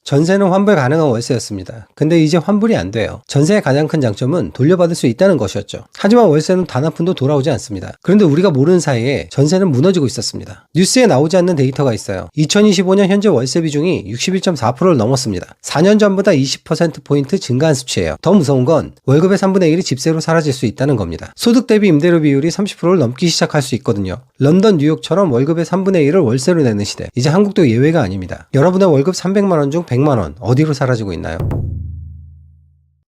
전세는 환불 가능한 월세였습니다. 근데 이제 환불이 안 돼요. 전세의 가장 큰 장점은 돌려받을 수 있다는 것이었죠. 하지만 월세는 단 한 푼도 돌아오지 않습니다. 그런데 우리가 모르는 사이에 전세는 무너지고 있었습니다. 뉴스에 나오지 않는 데이터가 있어요. 2025년 현재 월세 비중이 61.4%를 넘었습니다. 4년 전보다 20%포인트 증가한 수치예요. 더 무서운 건 월급의 3분의 1이 집세로 사라질 수 있다는 겁니다. 소득 대비 임대료 비율이 30%를 넘기 시작할 수 있거든요. 런던, 뉴욕처럼 월급의 3분의 1을 월세로 내는 시대. 이제 한국도 예외가 아닙니다. 여러분의 월급 300만 원 중 100만 원 어디로 사라지고 있나요?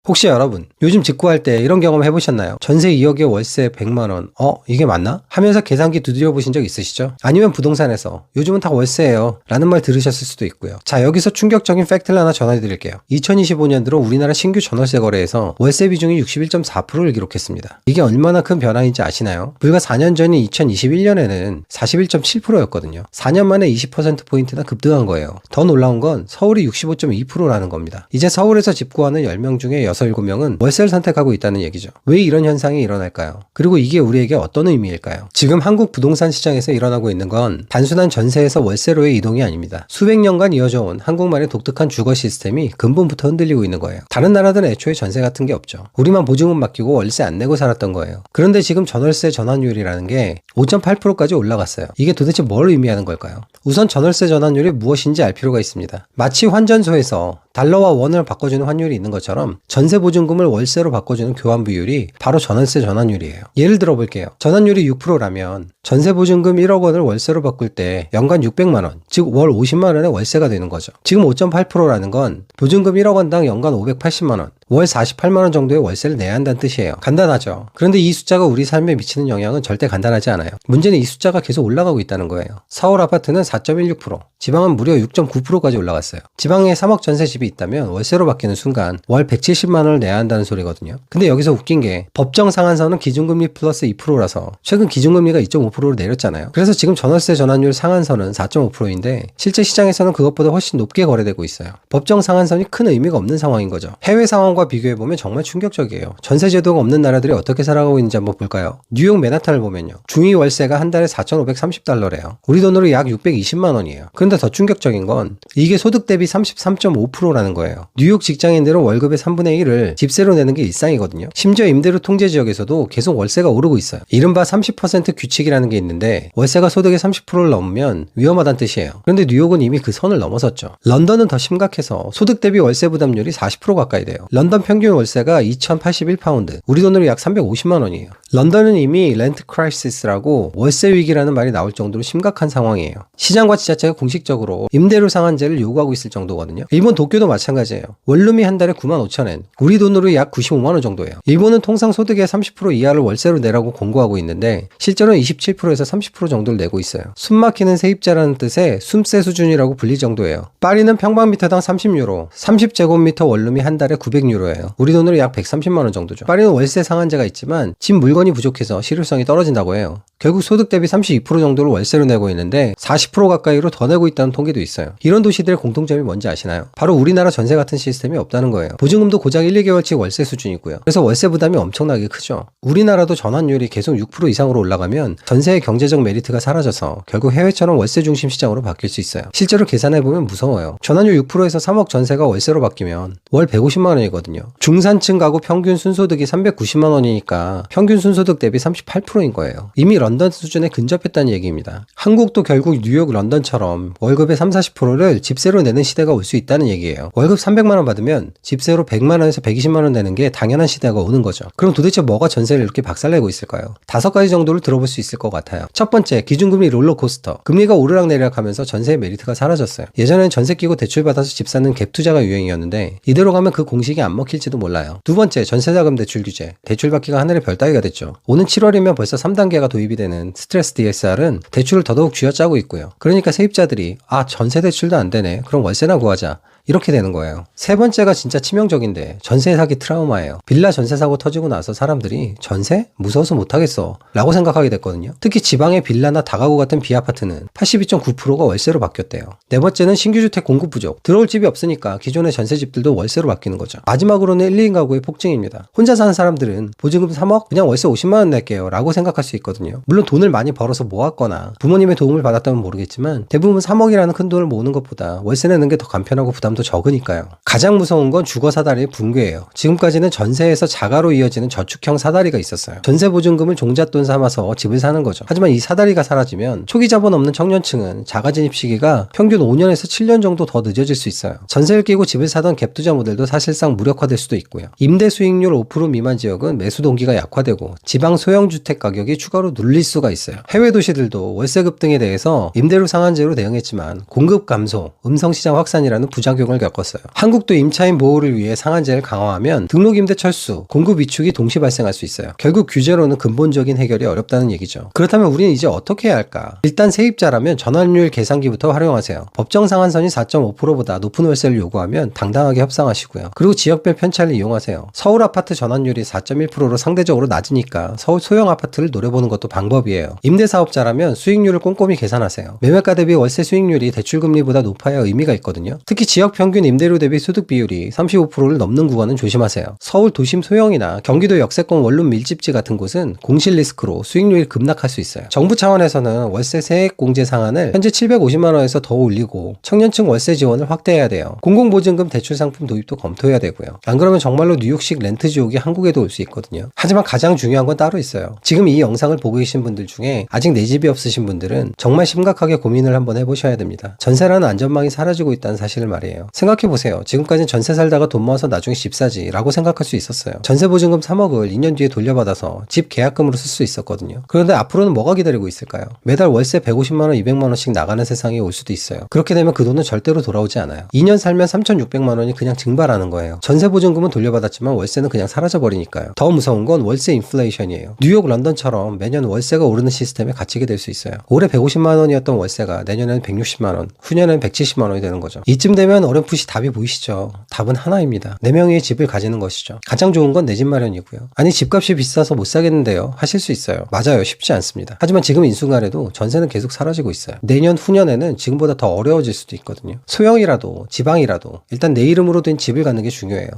혹시 여러분 요즘 직구할 때 이런 경험 해보셨나요? 전세 2억에 월세 100만원 이게 맞나? 하면서 계산기 두드려 보신 적 있으시죠? 아니면 부동산에서 요즘은 다 월세예요 라는 말 들으셨을 수도 있고요. 자, 여기서 충격적인 팩트를 하나 전해드릴게요. 2025년도로 우리나라 신규 전월세 거래에서 월세 비중이 61.4%를 기록했습니다. 이게 얼마나 큰 변화인지 아시나요? 불과 4년 전인 2021년에는 41.7%였거든요 4년 만에 20%포인트나 급등한 거예요. 더 놀라운 건 서울이 65.2%라는 겁니다. 이제 서울에서 집 구하는 10명 중에 6, 7명은 월세를 선택하고 있다는 얘기죠. 왜 이런 현상이 일어날까요? 그리고 이게 우리에게 어떤 의미일까요? 지금 한국 부동산 시장에서 일어나고 있는 건 단순한 전세에서 월세로의 이동이 아닙니다. 수백 년간 이어져온 한국만의 독특한 주거 시스템이 근본부터 흔들리고 있는 거예요. 다른 나라들은 애초에 전세 같은 게 없죠. 우리만 보증금 맡기고 월세 안 내고 살았던 거예요. 그런데 지금 전월세 전환율이라는 게 5.8%까지 올라갔어요. 이게 도대체 뭘 의미하는 걸까요? 우선 전월세 전환율이 무엇인지 알 필요가 있습니다. 마치 환전소에서 달러와 원을 바꿔주는 환율이 있는 것처럼 전세 보증금을 월세로 바꿔주는 교환 비율이 바로 전월세 전환율이에요. 예를 들어 볼게요. 전환율이 6%라면 전세 보증금 1억 원을 월세로 바꿀 때 연간 600만 원, 즉 월 50만 원의 월세가 되는 거죠. 지금 5.8%라는 건 보증금 1억 원당 연간 580만 원, 월 48만 원 정도의 월세를 내야 한다는 뜻이에요. 간단하죠. 그런데 이 숫자가 우리 삶에 미치는 영향은 절대 간단하지 않아요. 문제는 이 숫자가 계속 올라가고 있다는 거예요. 서울 아파트는 4.16%, 지방은 무려 6.9%까지 올라갔어요. 지방에 3억 전세 집이 있다면 월세로 바뀌는 순간 월 170만 원을 내야 한다는 소리거든요. 근데 여기서 웃긴 게 법정 상한선은 기준금리 플러스 2%라서 최근 기준금리가 2.5%로 내렸잖아요. 그래서 지금 전월세 전환율 상한선은 4.5%인데 실제 시장에서는 그것보다 훨씬 높게 거래되고 있어요. 법정 상한선이 큰 의미가 없는 상황인 거죠. 해외 상황과 비교해보면 정말 충격적이에요. 전세 제도가 없는 나라들이 어떻게 살아가고 있는지 한번 볼까요? 뉴욕 맨하탄을 보면요. 중위 월세가 한 달에 4,530달러래요. 우리 돈으로 약 620만 원이에요. 그런데 더 충격적인 건 이게 소득 대비 33.5%라는 거예요. 뉴욕 직장인들은 월급의 3분의 1을 집세로 내는 게 일상이거든요. 심지어 임대료 통제 지역에서도 계속 월세가 오르고 있어요. 이른바 30% 규칙이라는 게 있는데 월세가 소득의 30%를 넘으면 위험하다는 뜻이에요. 그런데 뉴욕은 이미 그 선을 넘어섰죠. 런던은 더 심각해서 소득 대비 월세 부담률이 40% 가까이 돼요. 런던 평균 월세가 2,081파운드, 우리 돈으로 약 350만 원이에요. 런던은 이미 렌트 크라이시스라고 월세 위기라는 말이 나올 정도로 심각한 상황이에요. 시장과 지자체가 공식적으로 임대료 상한제를 요구하고 있을 정도거든요. 일본 도쿄도 마찬가지예요. 원룸이 한 달에 95,000엔, 우리 돈으로 약 95만 원 정도예요. 일본은 통상 소득의 30% 이하를 월세로 내라고 권고하고 있는데 실제로는 27%에서 30% 정도를 내고 있어요. 숨막히는 세입자라는 뜻의 숨세 수준이라고 불릴 정도예요. 파리는 평방미터당 30유로, 30제곱미터 원룸이 한 달에 900유로예요. 우리 돈으로 약 130만 원 정도죠. 파리는 월세 상한제가 있지만 집 물건이 부족해서 실효성이 떨어진다고 해요. 결국 소득 대비 32% 정도를 월세로 내고 있는데 40% 가까이로 더 내고 있다는 통계도 있어요. 이런 도시들의 공통점이 뭔지 아시나요? 바로 우리나라 전세 같은 시스템이 없다는 거예요. 보증금도 고작 1, 2개월치 월세 수준이고요. 그래서 월세 부담이 엄청나게 크죠. 우리나라도 전환율이 계속 6% 이상으로 올라가면 전세의 경제적 메리트가 사라져서 결국 해외처럼 월세 중심 시장으로 바뀔 수 있어요. 실제로 계산해보면 무서워요. 전환율 6%에서 3억 전세가 월세로 바뀌면 월 150만 원이거든요. 중산층 가구 평균 순소득이 390만 원이니까 평균 순소득 대비 38%인 거예요. 이미 런던 수준에 근접했다는 얘기입니다. 한국도 결국 뉴욕, 런던처럼 월급의 30-40%를 집세로 내는 시대가 올 수 있다는 얘기예요. 월급 300만 원 받으면 집세로 100만 원에서 120만 원 내는 게 당연한 시대가 오는 거죠. 그럼 도대체 뭐가 전세를 이렇게 박살내고 있을까요? 5가지 정도를 들어볼 수 있을 것 같아요. 첫 번째, 기준금리 롤러코스터. 금리가 오르락내리락 하면서 전세의 메리트가 사라졌어요. 예전엔 전세 끼고 대출받아서 집 사는 갭 투자가 유행이었는데 이대로 가면 그 공식이 안 먹힐지도 몰라요. 두 번째, 전세자금 대출 규제. 대출받기가 하늘의 별 따기가 됐죠. 오는 7월이면 벌써 3단계가 도입이 되는 스트레스 DSR은 대출을 더더욱 쥐어짜고 있고요. 그러니까 세입자들이 전세 대출도 안 되네. 그럼 월세나 구하자. 이렇게 되는 거예요. 세 번째가 진짜 치명적인데 전세 사기 트라우마예요. 빌라 전세 사고 터지고 나서 사람들이 전세? 무서워서 못하겠어 라고 생각하게 됐거든요. 특히 지방의 빌라나 다가구 같은 비아파트는 82.9%가 월세로 바뀌었대요. 네 번째는 신규주택 공급 부족. 들어올 집이 없으니까 기존의 전세집들도 월세로 바뀌는 거죠. 마지막으로는 1, 2인 가구의 폭증입니다. 혼자 사는 사람들은 보증금 3억? 그냥 월세 50만 원 낼게요 라고 생각할 수 있거든요. 물론 돈을 많이 벌어서 모았거나 부모님의 도움을 받았다면 모르겠지만 대부분 3억이라는 큰 돈을 모으는 것보다 월세 내는 게 더 간편하고 부담 부담도 적으니까요. 가장 무서운 건 주거 사다리의 붕괴예요. 지금까지는 전세에서 자가로 이어지는 저축형 사다리가 있었어요. 전세 보증금을 종잣돈 삼아서 집을 사는 거죠. 하지만 이 사다리가 사라지면 초기 자본 없는 청년층은 자가 진입 시기가 평균 5년에서 7년 정도 더 늦어질 수 있어요. 전세를 끼고 집을 사던 갭 투자 모델도 사실상 무력화될 수도 있고요. 임대 수익률 5% 미만 지역은 매수 동기가 약화되고 지방 소형 주택 가격이 추가로 눌릴 수가 있어요. 해외 도시들도 월세 급등에 대해서 임대료 상한제로 대응했지만 공급 감소, 음성시장 확산이라는 부작용을 겪었어요. 한국도 임차인 보호를 위해 상한제를 강화하면 등록임대 철수, 공급 위축이 동시 발생할 수 있어요. 결국 규제로는 근본적인 해결이 어렵다는 얘기죠. 그렇다면 우리는 이제 어떻게 해야 할까? 일단 세입자라면 전환율 계산기부터 활용하세요. 법정 상한선이 4.5%보다 높은 월세를 요구하면 당당하게 협상하시고요. 그리고 지역별 편차를 이용하세요. 서울 아파트 전환율이 4.1%로 상대적으로 낮으니까 서울 소형 아파트를 노려보는 것도 방법이에요. 임대사업자라면 수익률을 꼼꼼히 계산하세요. 매매가 대비 월세 수익률이 대출금리보다 높아야 의미가 있거든요. 특히 지역 평균 임대료 대비 소득 비율이 35%를 넘는 구간은 조심하세요. 서울 도심 소형이나 경기도 역세권 원룸 밀집지 같은 곳은 공실 리스크로 수익률이 급락할 수 있어요. 정부 차원에서는 월세 세액 공제 상한을 현재 750만 원에서 더 올리고 청년층 월세 지원을 확대해야 돼요. 공공보증금 대출 상품 도입도 검토해야 되고요. 안 그러면 정말로 뉴욕식 렌트 지옥이 한국에도 올 수 있거든요. 하지만 가장 중요한 건 따로 있어요. 지금 이 영상을 보고 계신 분들 중에 아직 내 집이 없으신 분들은 정말 심각하게 고민을 한번 해보셔야 됩니다. 전세라는 안전망이 사라지고 있다는 사실을 말이에요. 생각해보세요. 지금까지는 전세 살다가 돈 모아서 나중에 집 사지 라고 생각할 수 있었어요. 전세 보증금 3억을 2년 뒤에 돌려받아서 집 계약금으로 쓸 수 있었거든요. 그런데 앞으로는 뭐가 기다리고 있을까요? 매달 월세 150만원, 200만원씩 나가는 세상이 올 수도 있어요. 그렇게 되면 그 돈은 절대로 돌아오지 않아요. 2년 살면 3,600만원이 그냥 증발하는 거예요. 전세 보증금은 돌려받았지만 월세는 그냥 사라져버리니까요. 더 무서운 건 월세 인플레이션이에요. 뉴욕, 런던처럼 매년 월세가 오르는 시스템에 갇히게 될 수 있어요. 올해 150만원이었던 월세가 내년에는 160만원, 후년에는 170만원이 되는 거죠. 이쯤 되면 어렴풋이 답이 보이시죠? 답은 하나입니다. 4명의 집을 가지는 것이죠. 가장 좋은 건 내 집 마련이고요. 아니 집값이 비싸서 못 사겠는데요. 하실 수 있어요. 맞아요. 쉽지 않습니다. 하지만 지금 이 순간에도 전세는 계속 사라지고 있어요. 내년, 후년에는 지금보다 더 어려워질 수도 있거든요. 소형이라도 지방이라도 일단 내 이름으로 된 집을 갖는 게 중요해요.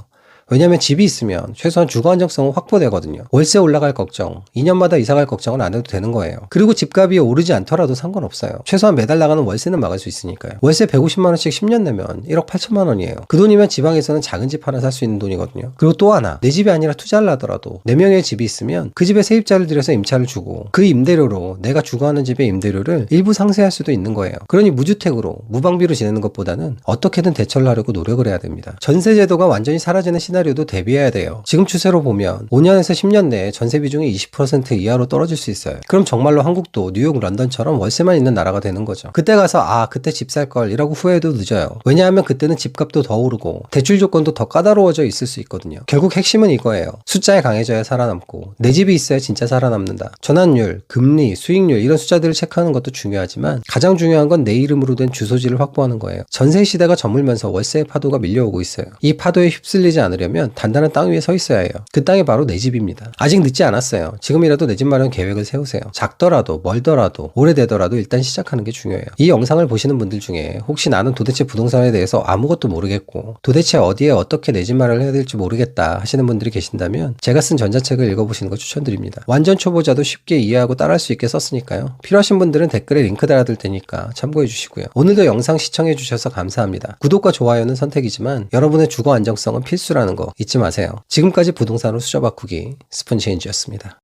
왜냐하면 집이 있으면 최소한 주거 안정성은 확보되거든요. 월세 올라갈 걱정, 2년마다 이사갈 걱정은 안 해도 되는 거예요. 그리고 집값이 오르지 않더라도 상관없어요. 최소한 매달 나가는 월세는 막을 수 있으니까요. 월세 150만원씩 10년 내면 1억 8천만원이에요. 그 돈이면 지방에서는 작은 집 하나 살 수 있는 돈이거든요. 그리고 또 하나, 내 집이 아니라 투자를 하더라도 4명의 집이 있으면 그 집에 세입자를 들여서 임차를 주고 그 임대료로 내가 주거하는 집의 임대료를 일부 상쇄할 수도 있는 거예요. 그러니 무주택으로 무방비로 지내는 것보다는 어떻게든 대처를 하려고 노력을 해야 됩니다. 전세제도가 완전히 사라지는 시나리오도 대비해야 돼요. 지금 추세로 보면 5년에서 10년 내에 전세 비중이 20% 이하로 떨어질 수 있어요. 그럼 정말로 한국도 뉴욕, 런던처럼 월세만 있는 나라가 되는 거죠. 그때 가서 그때 집 살 걸 이라고 후회해도 늦어요. 왜냐하면 그때는 집값도 더 오르고 대출 조건도 더 까다로워져 있을 수 있거든요. 결국 핵심은 이거예요. 숫자에 강해져야 살아남고 내 집이 있어야 진짜 살아남는다. 전환율, 금리, 수익률 이런 숫자들을 체크하는 것도 중요하지만 가장 중요한 건 내 이름으로 된 주소지를 확보하는 거예요. 전세 시대가 저물면서 월세의 파도가 밀려오고 있어요. 이 파도에 휩쓸리지 않으려면 단단한 땅 위에 서 있어야 해요. 그 땅이 바로 내 집입니다. 아직 늦지 않았어요. 지금이라도 내 집 마련 계획을 세우세요. 작더라도 멀더라도 오래되더라도 일단 시작하는 게 중요해요. 이 영상을 보시는 분들 중에 혹시 나는 도대체 부동산에 대해서 아무것도 모르겠고 도대체 어디에 어떻게 내 집 마련을 해야 될지 모르겠다 하시는 분들이 계신다면 제가 쓴 전자책을 읽어보시는 거 추천드립니다. 완전 초보자도 쉽게 이해하고 따라할 수 있게 썼으니까요. 필요하신 분들은 댓글에 링크 달아둘 테니까 참고해 주시고요. 오늘도 영상 시청해 주셔서 감사합니다. 구독과 좋아요는 선택이지만 여러분의 주거 안정성은 필수라는 거 잊지 마세요. 지금까지 부동산으로 수저 바꾸기 스푼체인지였습니다.